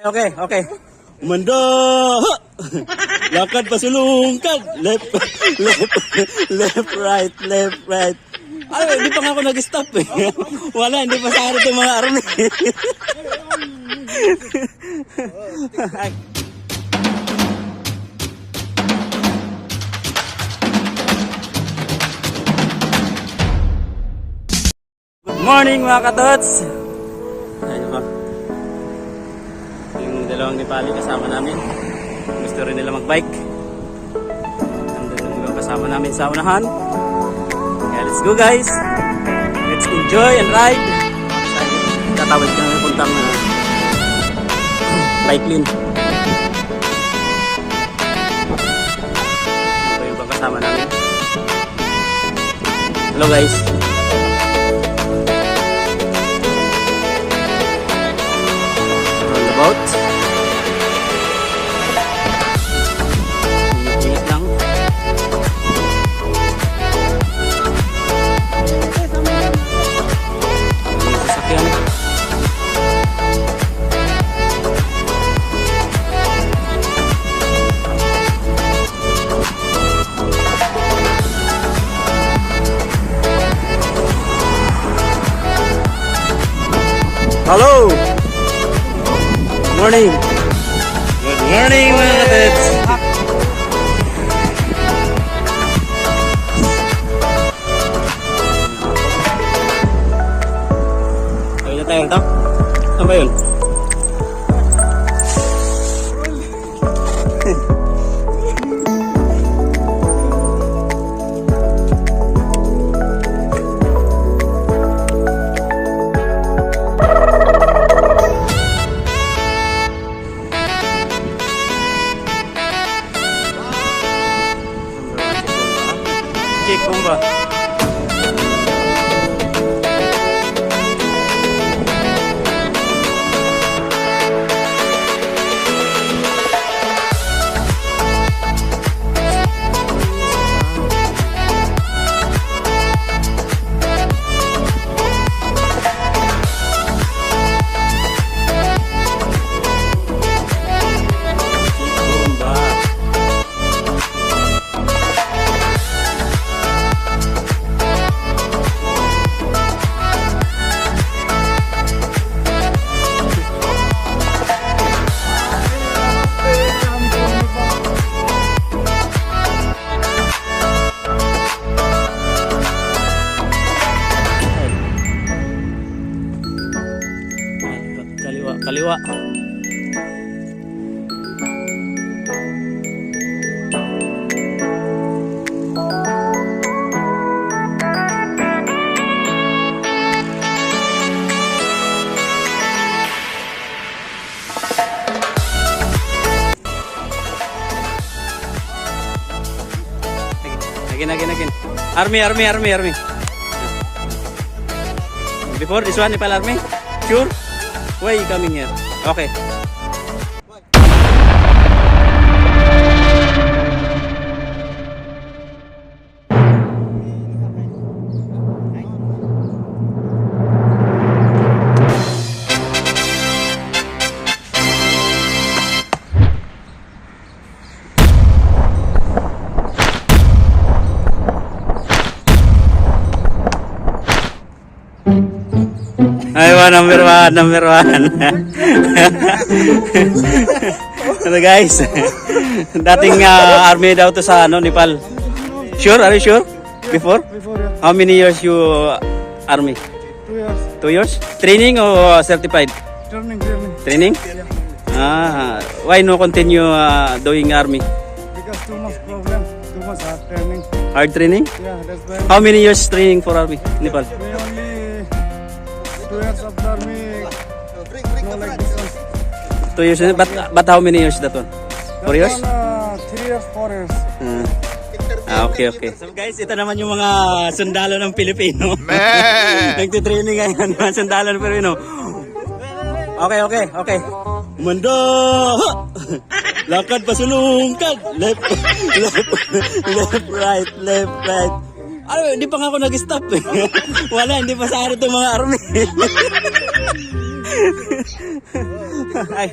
Okay. Umanda! Lakad pasulungkad! Left, right. Ay, hindi pa nga ako nag-stop eh. Wala, hindi pa sa harap yung mga army. Good morning mga katots! Ayun ba? Yung dalawang Nepali kasama namin. Gusto rin nila mag-bike. Nandun yung kasama namin sa unahan. Kaya let's go guys! Let's enjoy and ride! Tatawid ka na puntang bike lane. Ito yung kasama namin. Hello guys! Roundabout. Ingat lang. Ang sasakyan. Hello! Good morning! Good morning mga kapits! Ayun na tayo ito? Saan ba yun? Kumba. Kaliwa. Again. Army. Before this one, Nepal Army? Sure? Why are you coming here? Okay. Aywa, number one. Ano guys? Dating army daw to sa Nepal. Sure? Are you sure? Before? Before, yeah. How many years you army? 2 years. 2 years? Training or certified? Training. Training? Why no continue doing army? Because too much problem, too much hard training. Hard training? Yeah, that's why How many years training for army? Nepal? we only 2 years of the army. No like this one. 2 years? But how many years that one? 4 years? That one, 3 years, 4 years. Okay. So guys, ito naman yung mga sundalo ng Pilipino. Nagtitraining ngayon mga sundalo ng Pilipino. Okay. Umanda! Lakad pasulungkad! Left, right. Ay, hindi pa nga ako nag-stop eh. Wala, hindi pa sa harap yung mga army. Ay,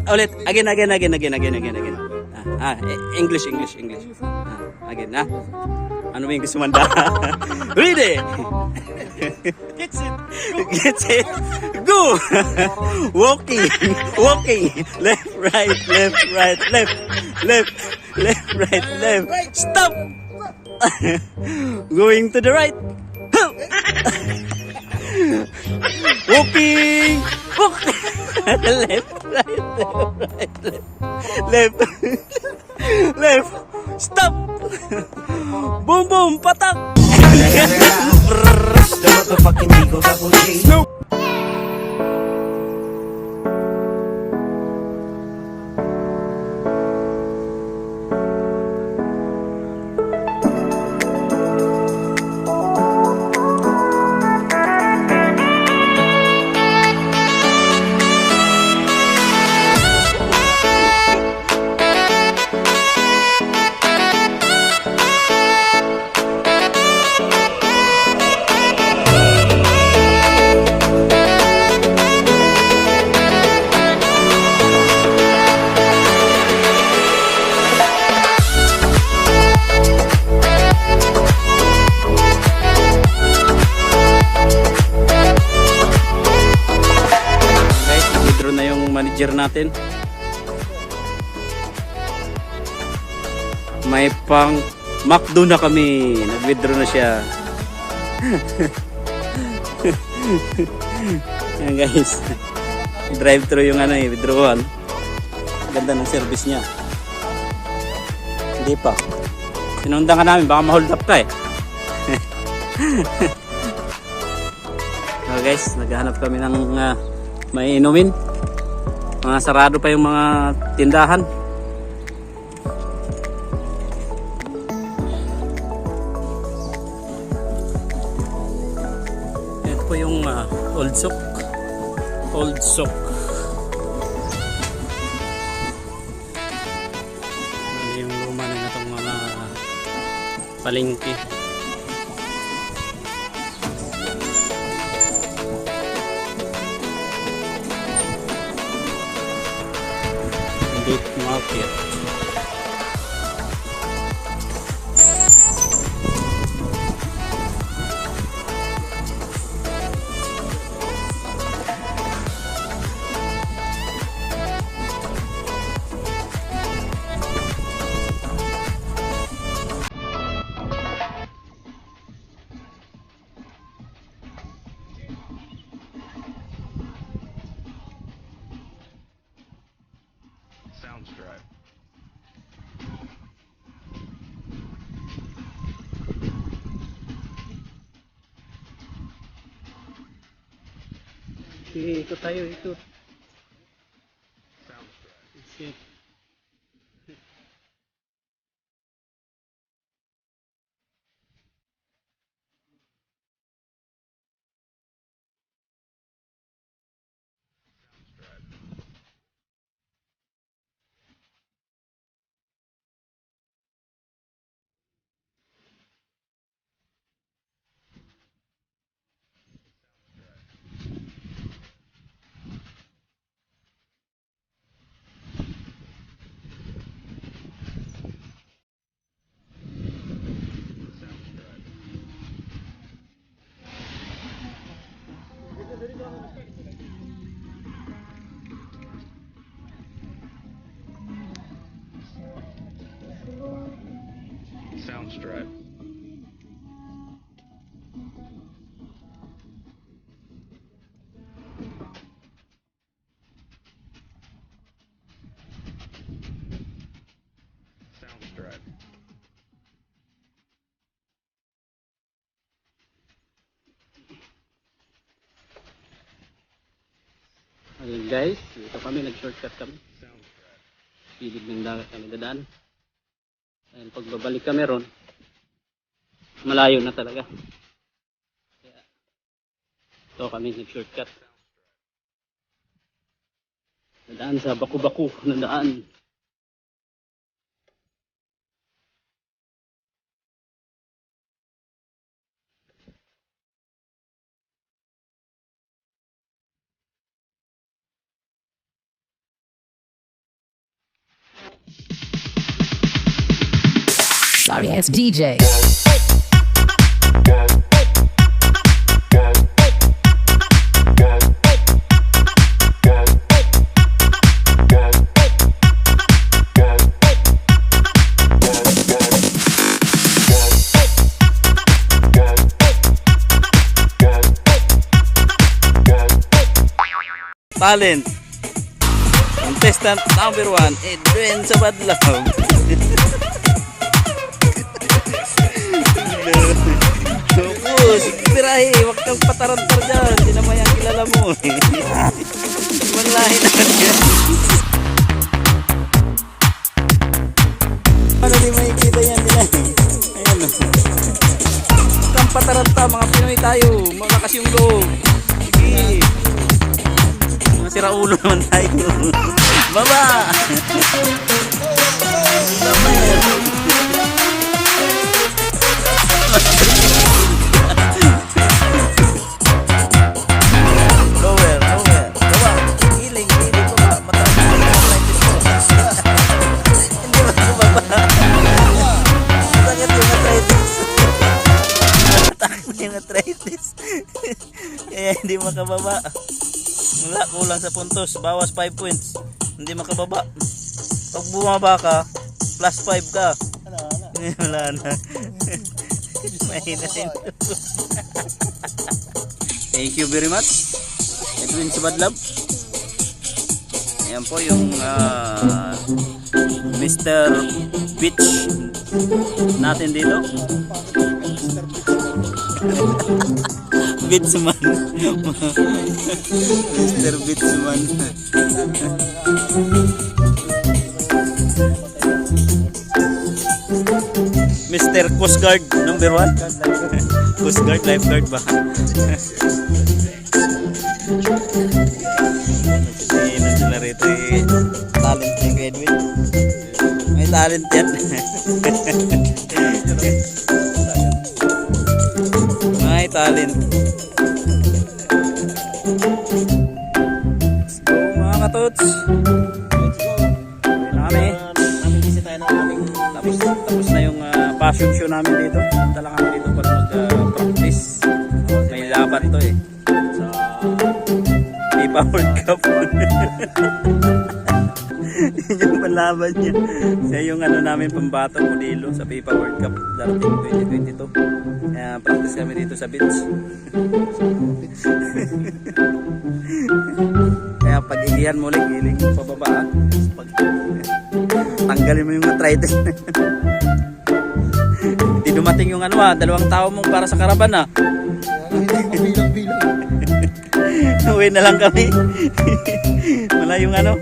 ulit. Again. English. Again, Ano ba yung gusto manda? Read it! Gets it. Go! Walking. Left, right. Stop! Going to the right. Walking. Left. Stop. Boom, patak. The motherfucking Eagle Double G. Manager natin. May pang McDo na kami. Nag-withdraw na siya. Yan guys. Drive-thru yung withdrawal. Ganda ng service niya. Hindi pa. Sinundan ka namin, baka ma-hold up ka eh. So guys, naghahanap kami ng may inumin. Mga sarado pa yung mga tindahan. Ito po yung Old Souk. Ano yung luma na itong mga palengke. Market. Sounds right. Sige, ikot tayo, ikot. Sounds right. Sige. Soundstripe. Soundstripe. Ayun guys, dito kami, nag-shortcut kami. Soundstripe. Pilig ng dagat kami dadaan. Ayun, pag babalik kami ron, malayo na talaga. Kaya, ito kami nag-shortcut. Nadaan sa baku-baku na daan. Darius DJ. Talent. Contestant number 1, Edwin Sabadlaw. Focus, pirahe, huwag kang patarantar dyan. Hindi naman yan kilala mo. Ibang lahi naman yan. Ano di makikita yan nila? Ayan o. Huwag kang pataranta, mga Pinoy tayo. Malakas yung loob. Sige. Mga siraulo naman tayo. Baba! Lower. Baba! Giling, baba. Mataas na yung arthritis mo. Hindi makababa. Masakit yung arthritis. Matakot yung arthritis. Kaya hindi makababa. Wala, kulang sa puntos. Bawas 5 points. Hindi makababa. Pag bumaba ka, plus 5 ka. Wala na. Mahina rin. Thank you very much. Edwin Sabadlaw. Ayan po yung Mr. Beach natin dito. Beachman. Mr. Beachman. Mr. Coast Guard number 1. Coast Guard, lifeguard ba? Nagsisignan sila rito eh. Talent ni Edwin. May talent yan. May talent. Let's go mga katots. Uwi na kami. Tapos na yung passion show namin dito. Punta lang kami dito para mag-practice. May laban to eh. Sa FIFA World Cup. Yun yung panlaban niya. Siya yung ano namin pambato modelo sa FIFA World Cup darating 2022. Kaya practice kami dito sa beach. Kaya pag igihan mo ulit, giling mo pababa. Tanggalin mo yung arthritis. Hindi dumating yung ano 2 tao mo para sa karaban Uwi na lang kami. Wala yung ano.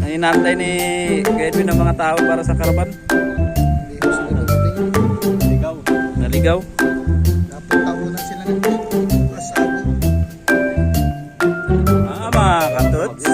Hinantay ni Edwin ng mga tao para sa karaban. Naligaw. Napatawanan sila ng pasado. Mga katots.